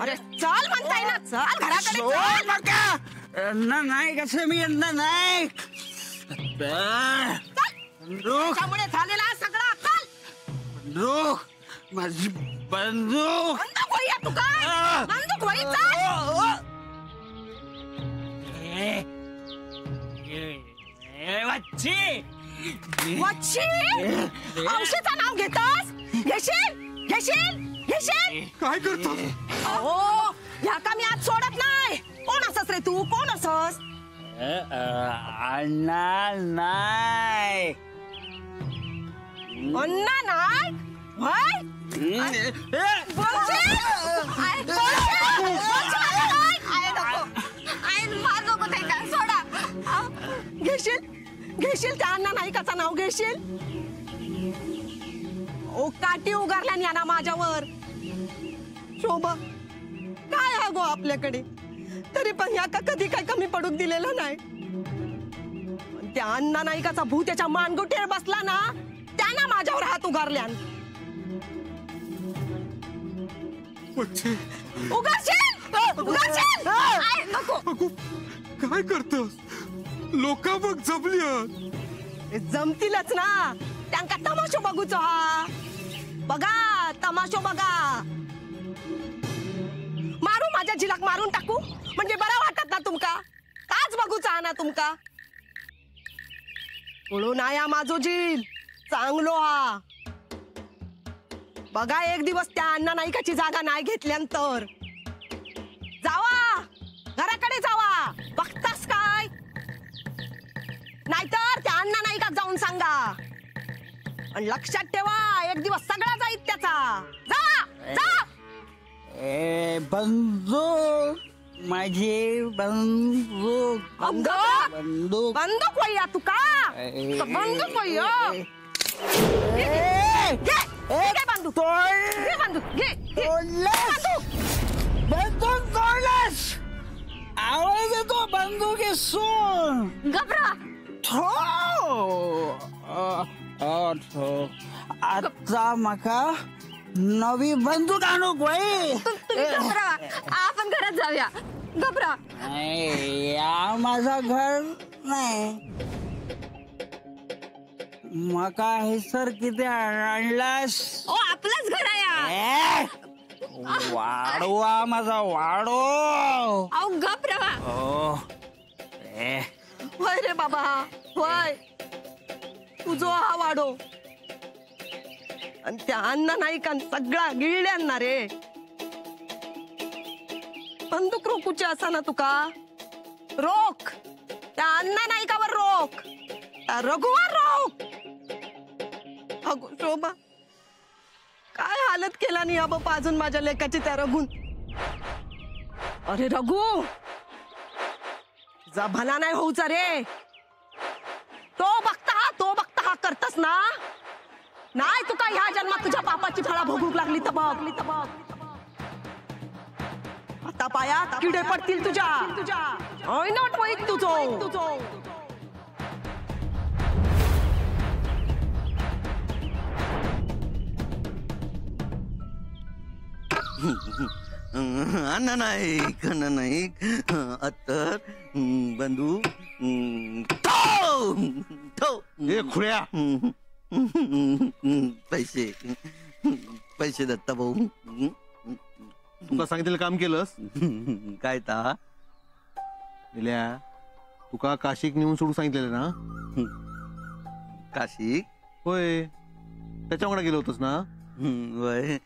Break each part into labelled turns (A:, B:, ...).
A: अरे चल म्हणताय ना, चल घराकडे चल.
B: यांना नाही कसं मी यांना नाही.
A: त्यामुळे झालेला सगळा अक्कल.
B: बंदूक माझी बंदूक.
A: बंदूक होईया तू काय? बंदूक होई चल. वच्छी औषधाचं नाव घेतोस? घेशील घेशील घेशील.
C: काय करतो?
A: अहो ह्या का मी आज सोडत नाही. कोण असस रे तू? कोण असस?
B: अण्णा नाही.
A: अण्णा नाही व्हय? बोलशील? घेशील घेशील त्या अण्णा नाईकाचं नाव घेशील? ओ काठी उगारल्या याना माझ्यावर. शोभा काय हा गो आपल्याकडे, तरी पण ह्या का कधी काय कमी पडूक दिलेलं नाही. त्या अण्णा नाईकाचा भूत त्याच्या मानगुटीवर बसला ना, त्यानं माझ्यावर हात उगारल्या. उगारशील उगारशील. नको.
C: काय करतोस? लोक बघ जमली.
A: जमतीलच ना, त्यांका तमाशो बघूचो. हा बघा तमाशो बघा. मारू माझ्या झिलाक मारून टाकू म्हणजे बरं वाटत ना तुमका? काच बघूचा ना तुमका? पळून आया माझो झील चांगलो हा. बघा एक दिवस त्या अण्णा नाईकाची जागा नाही घेतल्यानंतर जावा घराकडे जावा. बघतास काय? नाहीतर त्या अण्णा नाईकाक जाऊन सांगा. आणि लक्षात ठेवा एक दिवस सगळा जाईल त्याचा. जा जा.
B: बंदूक माझी बंदूक.
A: बंदूक बंदूक वैया तू का? बंदूक वैया. बंदूक घे. बंदूक घे.
B: बंदूक तोडलास. आवाज येतो बंदूक सोन.
A: घबरा.
B: आता मका नवी बंदूक आणू बाई.
A: तुम्ही घबरा, आपण घरात जाऊया. घबरा.
B: या माझा घर नाही. मका हे सर किती आणलास?
A: ओ आपलंच घर आहे.
B: वाढवा माझा वाढो.
A: अहो घबरा. होय रे बाबा होय. तुझो हा वाढो आणि त्या अण्णा नाईकान सगळा गिळल्यांना रे. बंदूक रोखूची असा ना तुका? रोख त्या अण्णा नाईकावर रोख. त्या रघुवर रोख. अगो शोभा काय हालत केला नाही या बापा अजून माझ्या लेकाची त्या रघुन. अरे रघु जा भला नाही होऊचा रे. तो बघता हा करतस ना. नाही तू काय ह्या जन्मात तुझ्या बापाची फळा भोगूक लागली तर बघ. आता पायात किडे पडतील तुझ्या. ओय नॉट वैक तुझो.
D: अण्णा नाईक अत्तर बंधू
C: खुळ्या.
D: पैसे दत्ता भाऊ.
C: तुका सांगितलेलं काम केलंस
D: काय ता?
C: दिल्या तुका काशीक नेऊन सोडू सांगितलेलं ना?
D: काशी
C: होय त्याच्यामुळे गेलो होतस ना?
D: वय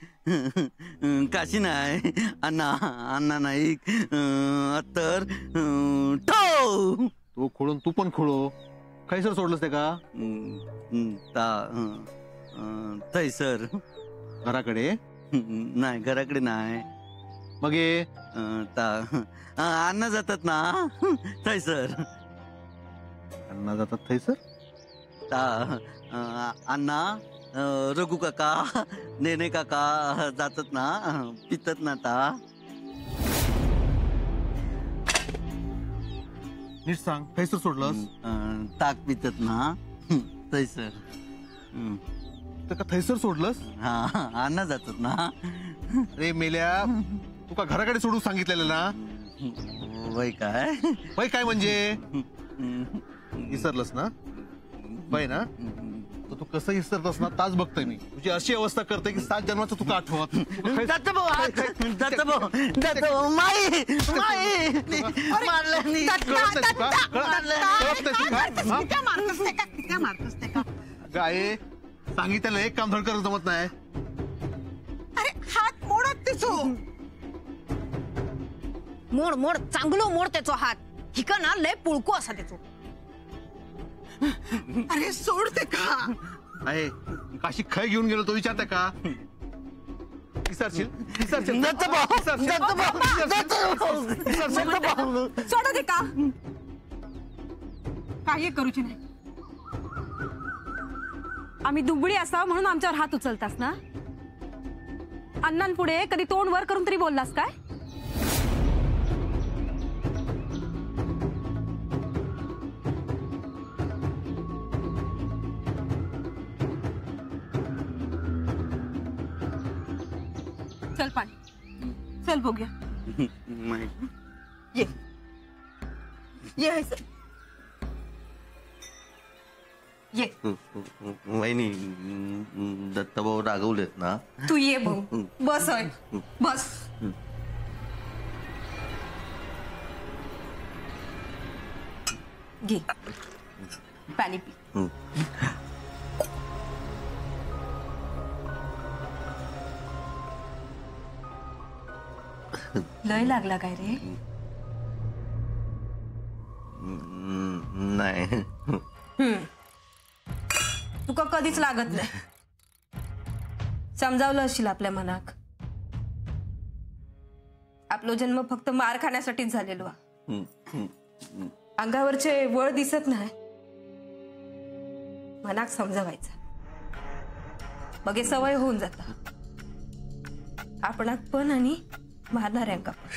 D: काशी नाही अण्णा नाईक अत्तर
C: तो खोळून तू पण खोळो. काही सर सोडलंस ते का?
D: थैसर.
C: घराकडे
D: नाही घराकडे नाही.
C: मग
D: अण्णा जातात ना थैसर.
C: अण्णा जातात थैसर?
D: अण्णा रघु काका नेने काका जातात ना पितात ना ता.
C: नीट सांग थैसर सोडलंस?
D: ताक पितात ना थैसर.
C: तर का थैसर सोडलंस?
D: हा अण्णा जातात ना.
C: रे मेल्या तुका घराकडे सोडून सांगितलेलं ना.
D: वय काय
C: वय काय म्हणजे विसरलंस ना. वय ना तर तू कसं विसरतस ना ताच बघतोय मी. तुझी अशी अवस्था करते की 7 जन्माचं तुका आठवत. काय सांगितलं एक काम धड जमत नाही.
A: अरे हात मोडत तिचो. मोड मोड चांगलो मोड त्याचो हात. हिका ना लय पुळको असा त्याचो. अरे सोड ते का.
C: आहे काशी खय घेऊन गेलो तो विचारता का. विसरशील
A: सोड ते का. काही करूची नाही.
E: आम्ही दुबळी असावं म्हणून आमच्यावर हात उचलतास ना. अण्णांपुढे कधी तोंड वर करून तरी बोललास काय. चल पाणी चल बघूया.
A: ये ये ये
D: वहिनी दत्ताभाऊ रागवलेत ना.
A: तू ये भाऊ. बस होय बस. घे पाणी पी.
E: लय लागला काय रे.
D: नाही
E: तुका कधीच लागत नाही. समजावलं असशील आपल्या मनाक. आपलो जन्म फक्त मार खाण्यासाठीच झालेलो. अंगावरचे वळ दिसत नाही. मनाक समजावायचा मग हे सवय होऊन जाता. आपणात पण आणि मारणाऱ्यांका पण.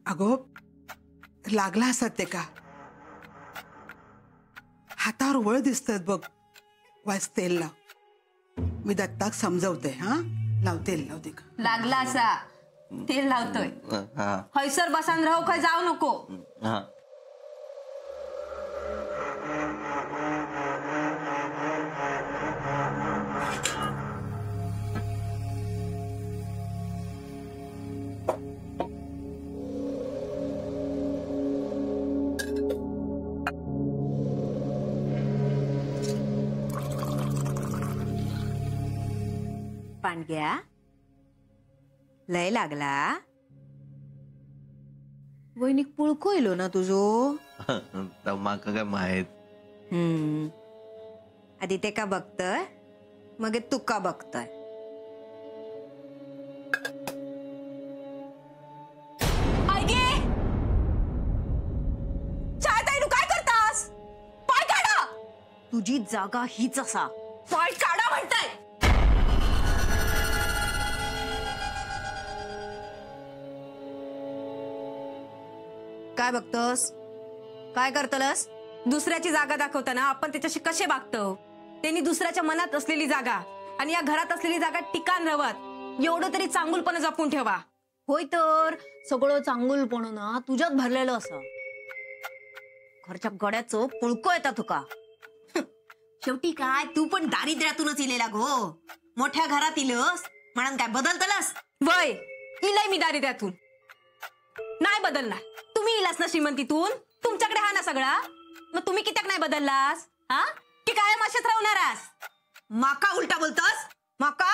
F: अगो लागला असत ते का. हातावर वळ दिसतात बघ. वास तेल लाव. मी दत्ताक समजवते. हा लाव तेल लाव ते का.
E: लागला असा तेल लावतोय. हैसर बसान राहू काय जाऊ नको.
A: पांडग्या लय लागला. वहिनीक पुळको येलो ना तुझो.
D: माका काय माहित.
A: आधी ते का बघतय मग तुका बघतय. काय करतास. पाय काढा. तुझी जागा हीच असा. पाय काढा म्हणताय. काय बघतोस. काय करतलस. दुसऱ्याची जागा दाखवताना आपण त्याच्याशी कसे वागतो. त्यांनी दुसऱ्याच्या मनात असलेली जागा आणि या घरात असलेली जागा टिकाण रवत एवढं तरी चांगुलपण जपून ठेवा. होय तर सगळं चांगुलपण ना तुझ्यात भरलेलं असं. घरच्या गड्याचं पुळको येतात तुका. शेवटी काय तू पण दारिद्र्यातूनच इलेला गो. मोठ्या घरात इलस म्हणून काय बदलतलस. वय इलय मी दारिद्र्यातून. नाही बदलणार. तुम्ही इलास ना श्रीमंतीतून. तुमच्याकडे हा ना सगळा. मग तुम्ही कित्याक नाही बदललास. हा की कायम असेच राहणारास. माका उलटा बोलतस. माका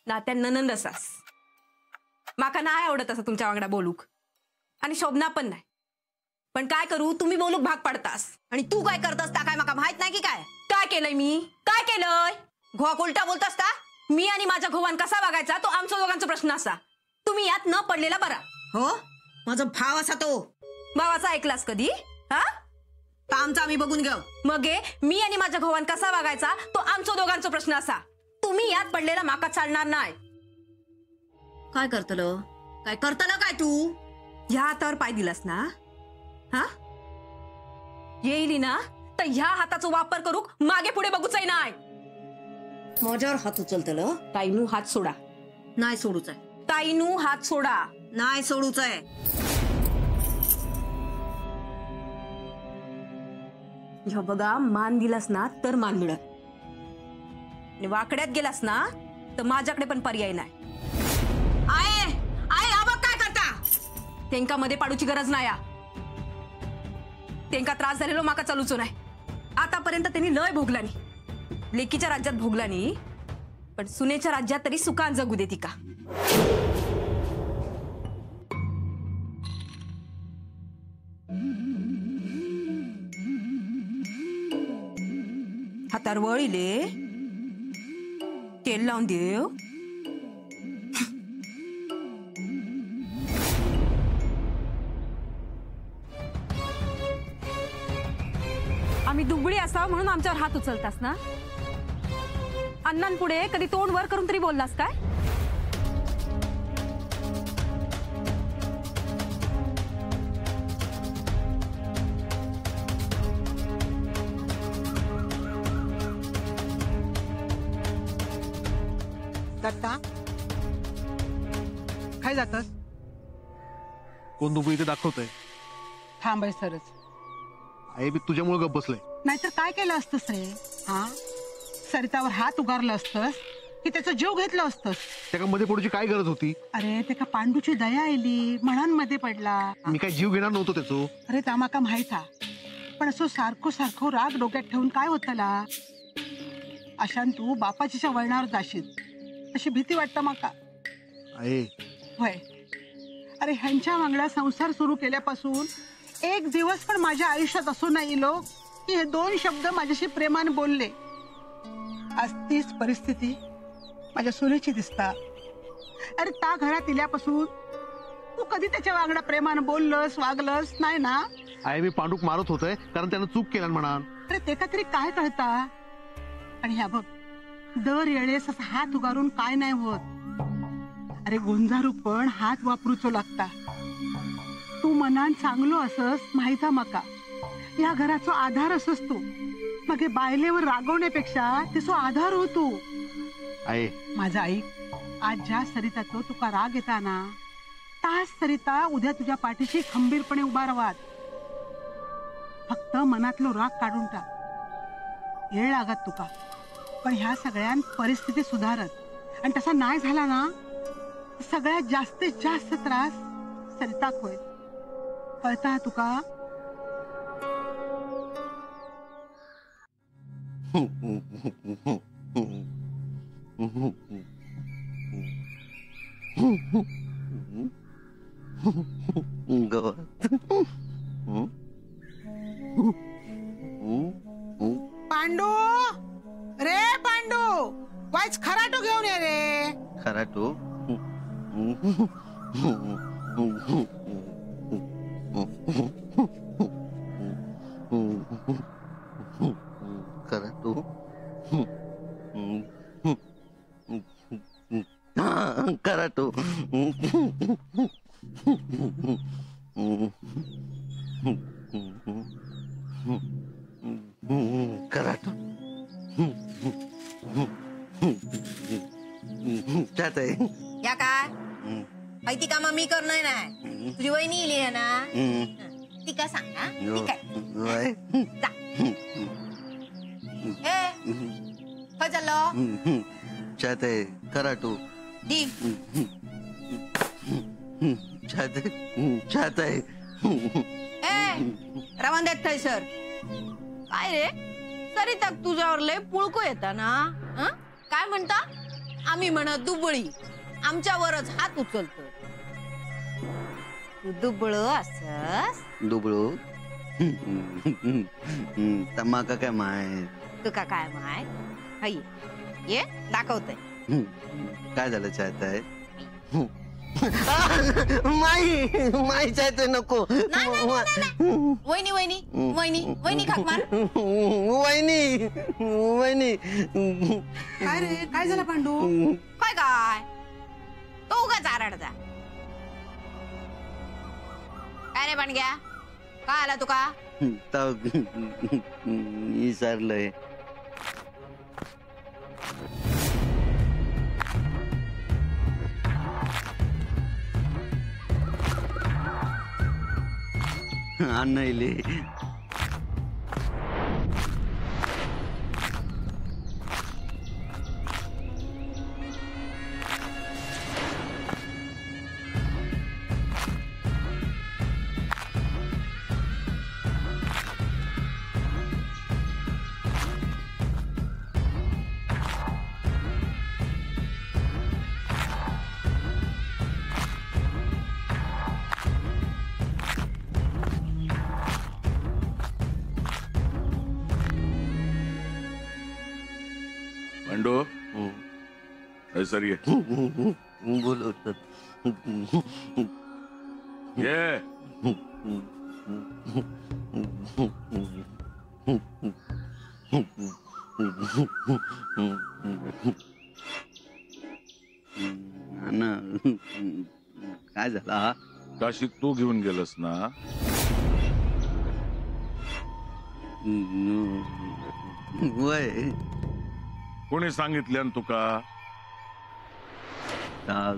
A: नात्या ननंद असास. माका नाही आवडत असं तुमच्या वांगडा बोलूक आणि शोभना पण नाही. पण काय करू तुम्ही बोलूक भाग पडतास. आणि तू काय करतस ता काय माका माहित नाही की काय. काय केलंय मी. काय केलंय. घोक उलटा बोलतस ता. मी आणि माझ्या घोवान कसा वागायचा तो आमच्या दोघांचा प्रश्न असा. तुम्ही यात न पडलेला बरा. हो माझा भाव असा तो. भावाचा ऐकलास कधी. हा आमचा आम्ही बघून घेऊ. मग मी आणि माझ्या घोवान कसा वागायचा तो आमच्या दोघांचा प्रश्न असा. तुम्ही यात पडलेला माका चालणार नाही. काय करतलो. काय करतलो काय तू. ह्या हातावर पाय दिलास ना. हा येईल ना तर ह्या हाताचा वापर करू मागे पुढे बघूच नाही.
E: माझ्यावर हात उचलतल
A: ताईनू हात सोडा.
E: नाही सोडूच आहे.
A: ताईनू हात सोडा.
E: नाही सोडूच आहे.
A: ह्या बघा, मान दिलास ना तर मान मिळत, आणि वाकड्यात गेलास ना तर माझ्याकडे पण पर्याय नाही.
E: आय आय हा बघ काय करता.
A: तेंका मध्ये पाडूची गरज नाही. तेंका त्रास झालेलो माका चालूच नाही. आतापर्यंत त्यांनी लय भोगला नाही. लेकीच्या राज्यात भोगला नाही, पण सुनेच्या राज्यात तरी सुखान जगू देती का. हातार वळीले तेल लावून देव. आम्ही दुबळी असावं म्हणून आमच्यावर हात उचलतास ना. अण्णांपुढे कधी तोंड वर करून तरी बोललास काय.
F: दत्ता काय जातस.
C: कोण दुबई इथे दाखवतंय.
F: थांबाय सरच.
C: आई मी तुझ्यामुळे गप बसले.
F: नाहीतर काय केलं असतंस रे. हा सरितावर हात उगारलं असतस की त्याचा जीव घेतलं असतस.
C: त्या मध्ये पडूची काय गरज होती.
F: अरे ते का पांडूची दया आली म्हणून मध्ये पडला.
C: मी काय जीव घेणार नव्हतो त्याचो.
F: अरे त्या माका माहित हा, पण असं सारखं सारखं राग डोक्यात ठेवून काय होतला. अशान तू बापाच्या वळणावर जाशील अशी भीती वाटतं माका.
C: आहे
F: होय. अरे ह्यांच्या वांगडा संसार सुरू केल्यापासून एक दिवस पण माझ्या आयुष्यात असो नाही लोक की हे दोन शब्द माझ्याशी प्रेमाने बोलले. आज तीच परिस्थिती माझ्या सुनेची दिसता. अरे त्या घरात इल्यापासून तू कधी त्याच्या वांगडा प्रेमाने बोललंस वागलंस नाही ना.
C: आहे मी पांडूक मारत होतोय कारण त्यानं चूक केला म्हणा.
F: अरे ते का तरी काय कळता. आणि ह्या बघ दर वेळेस असा हात उगारून काय नाही होत. अरे गोंजारू पण हात वापरूचो लागता. तू मनान चांगलो असस माहिता माका. या घराचा आधार असस तू. मग हे बायलेवर रागवण्यापेक्षा त्याचा आधार हो तू.
C: आहे
F: माझा ऐक. आज ज्या सरिता तो तुका राग येता ना ताच सरिता उद्या तुझ्या पाठीशी खंबीरपणे उभा राहात. फक्त मनातलो राग काढून टाक. येळ लागत तुका, पण ह्या सगळ्यां परिस्थिती सुधारत. आणि तसा नाही झाला ना सगळ्यात जास्तीत जास्त त्रास सरिताक होईल. कळता तुका. पांडू रे पांडू वाच खराटो घेऊन ये रे.
D: खराटो. खराटो. कराटो. कराटो. त्यात आहे.
E: या काय माहिती कामा मी करणार नाही. तुझी वहिनी इली आहे ना ती का सांग ना. ती काय जा. काय चाललं.
D: त्यात आहे कराटो.
E: दी
D: छात आहे.
E: रवान देत थैसर. काय रे सरिता तुझ्यावर लय पुळको येता ना. काय म्हणता. आम्ही म्हणत दुबळी आमच्यावरच हात उचलतो. तू दुबळ असस.
D: दुबळो. तमाका काय माहित.
E: तुका काय माहित. हय ये दाखवतय.
D: काय झालं चाहत आहे. माई चाहत नको.
E: वहिनी वहिनी वहिनी वहिनी खाक मार.
D: वहिनी वहिनी.
F: काय रे काय झालं पांडू.
E: काय काय तो उगाच आरडता. काय रे पांडग्या काय आला तुका.
D: विसरलंय. अण्णा इले.
G: बंडू सर ये
D: बोलवतात.
G: ये
D: अण्णा काय झालं हा?
G: काशी तू घेऊन गेलस ना?
D: वय
G: कोणी सांगितलं तुका?
D: हा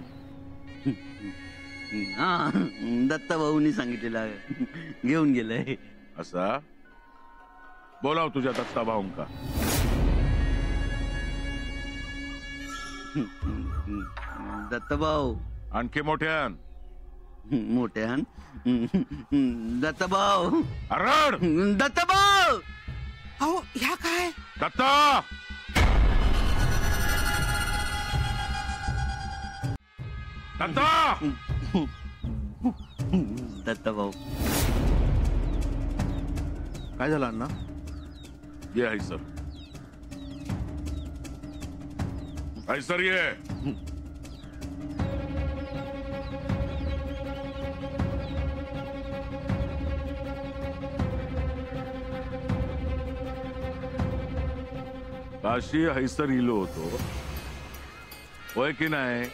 D: दत्ता भाऊनी सांगितलेला घेऊन गेलाय.
G: असा बोलाव तुझ्या दत्ता भाऊंका.
D: दत्ता भाऊ
G: आणखी मोठ्यान
D: मोठ्यान दत्ता भाऊ
G: अरड
D: दत्ता भाऊ.
F: अहो ह्या काय
G: दत्ता दत्ता
D: दत्ता भाऊ
C: काय झालं अण्णा?
G: ये है सर. है सर ये. काशी हैसर इलो होतो होय की नाही?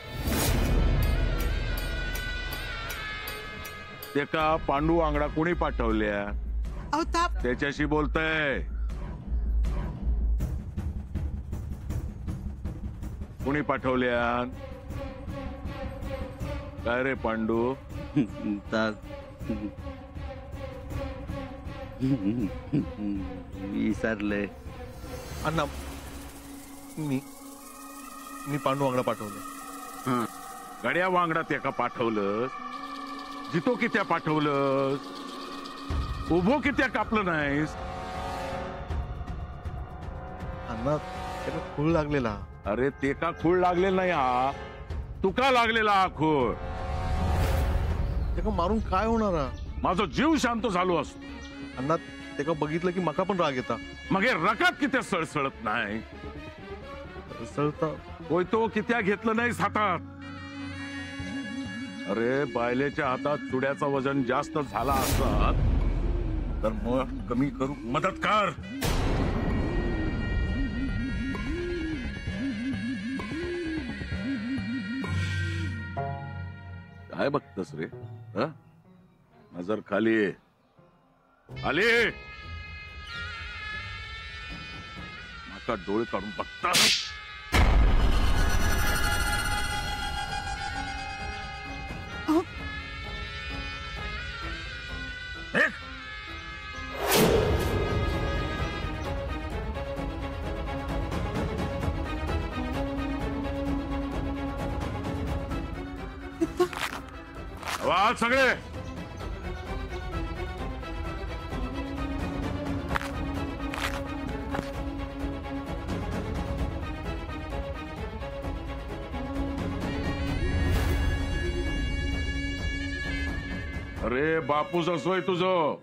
G: ते का पांडू आंगडा कोणी पाठवल्या?
F: अहो ताप
G: त्याच्याशी बोलतय. कोणी पाठवल्या? काय रे पांडू?
D: विसरले
C: अण्णा मी पांडू आंगडा पाठवलं.
G: गड्या वांगडा ते का पाठवलं? जितो कित्या पाठवलं? उभो कित्या कापलं नाहीस?
C: अण्णा त्याला खूळ लागलेला.
G: अरे ते का खूळ लागलेला नाही हा, तुका लागलेला हा खूळ.
C: त्याला मारून काय होणार हा?
G: माझा जीव शांत झालो असतो.
C: अण्णा त्याला बघितलं की मका पण राग येता.
G: मग हे रकात कित्या सळसळत नाही?
C: सळता
G: होय तो कित्या घेतलं नाहीस हातात? अरे बायलेच्या हातात चुड्याचं वजन जास्त झाला असत तर मग कमी करू मदत कर. काय बघतस रे? नजर खाली आली. माका डोळे काढून बघता. आवाज सगळे. अरे बापूस असोय तुझं.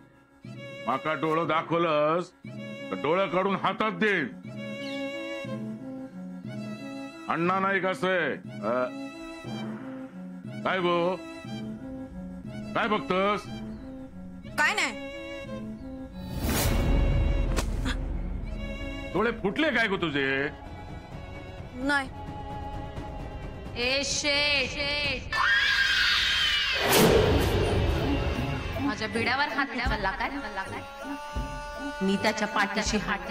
G: माका डोळं दाखवलंस तर डोळं काढून हातात दे. अण्णा नाही कसं काय गो? काय बघतस?
E: काय नाही.
G: डोळे फुटले काय गो तुझे?
E: नाही.
H: ए शेठ, माझ्या बिड्यावर हात उचलला काय? मी त्याच्या पाठीशी हात